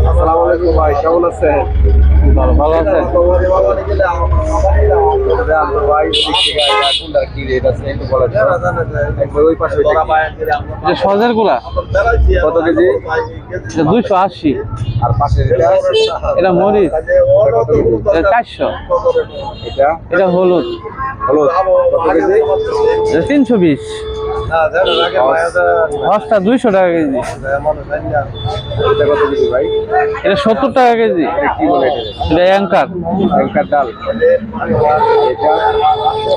আসসালামু আলাইকুম ভাই, কেমন আছেন? ভালো আছেন? সজের গুলা কত কেজি? 280। আর পাশে এটা মরিচ, এটা 400। এটা হলুদ, হলুদ কত কেজি? এটা 320। হসটা 200 টাকা কেজি। এটা কত কেজি ভাই? এটা 70 টাকা কেজি। কি বলে এটা অ্যাঙ্কার, ব্যাংকার ডাল? এটা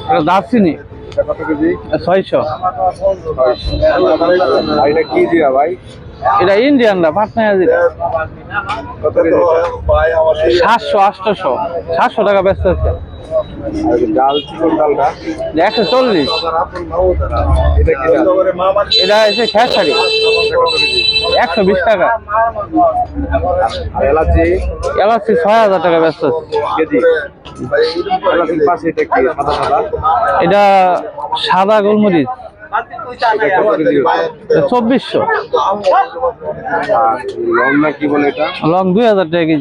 এটা দারচিনি, এটা কত কেজি? 600। আর এটা কি জিরা ভাই? এটা ইন্ডিয়ানরা পাটনা জিরা, কত কেজি? 700 800 700 টাকা ব্যস্ত আছে। আর এই ডাল, চিকন ডালটা 140। এটা কি ডাল? এটা এসে খেসারি, এটা কত কেজি? 120 টাকা। আর এলাচি এলাচি 6000 টাকা ব্যস্ত আছে। কেজি? এলাচির পাশে এটা কি সাদা সাদা? এটা সাদা গোলমরিচ, এটা কত কেজি? এটা 2400। আর লং না কি বলে এটা? লং 2000 টাকা কেজি। এটা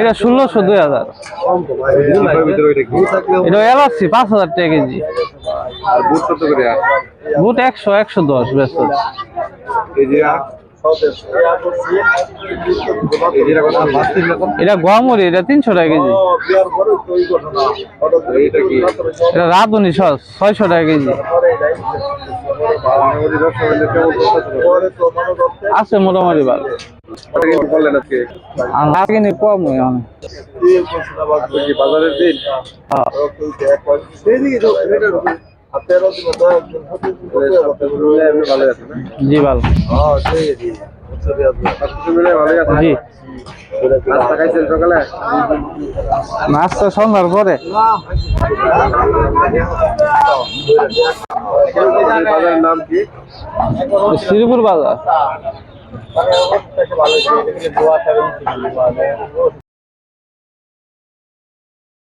এটা 1600 2000। এর ভিতরে ওইটা কি? এটা এলাচি 5000 টাকা কেজি। আর বুট কত করে? বুট 100 110 ব্যস্ত আছে। এই জিরা? এই জিরা কত? এটা গোয়ামরি, এটা 300 টাকা কেজি। এইটা কি? এটা রাঁধুনি সস 600 টাকা কেজি। মোটামুটি ব্যবসা বাণিজ্য কেমন চলতেছে? আছে মোটামুটি ভালো। কত কিছু বললেন আজকে? আর লাগেনি কম হয় অনেক। আজকে কি বাজারের দিন? হ্যাঁ। এমনি ভালোই আছে না? জি ভালো। সবকিছু মিলে ভালোই আছে? জি। নাস্তা খাইছেন সকালে? নাস্তা সন্ধ্যার পরে। এই বাজারের নাম কি? শ্রীপুর বাজার।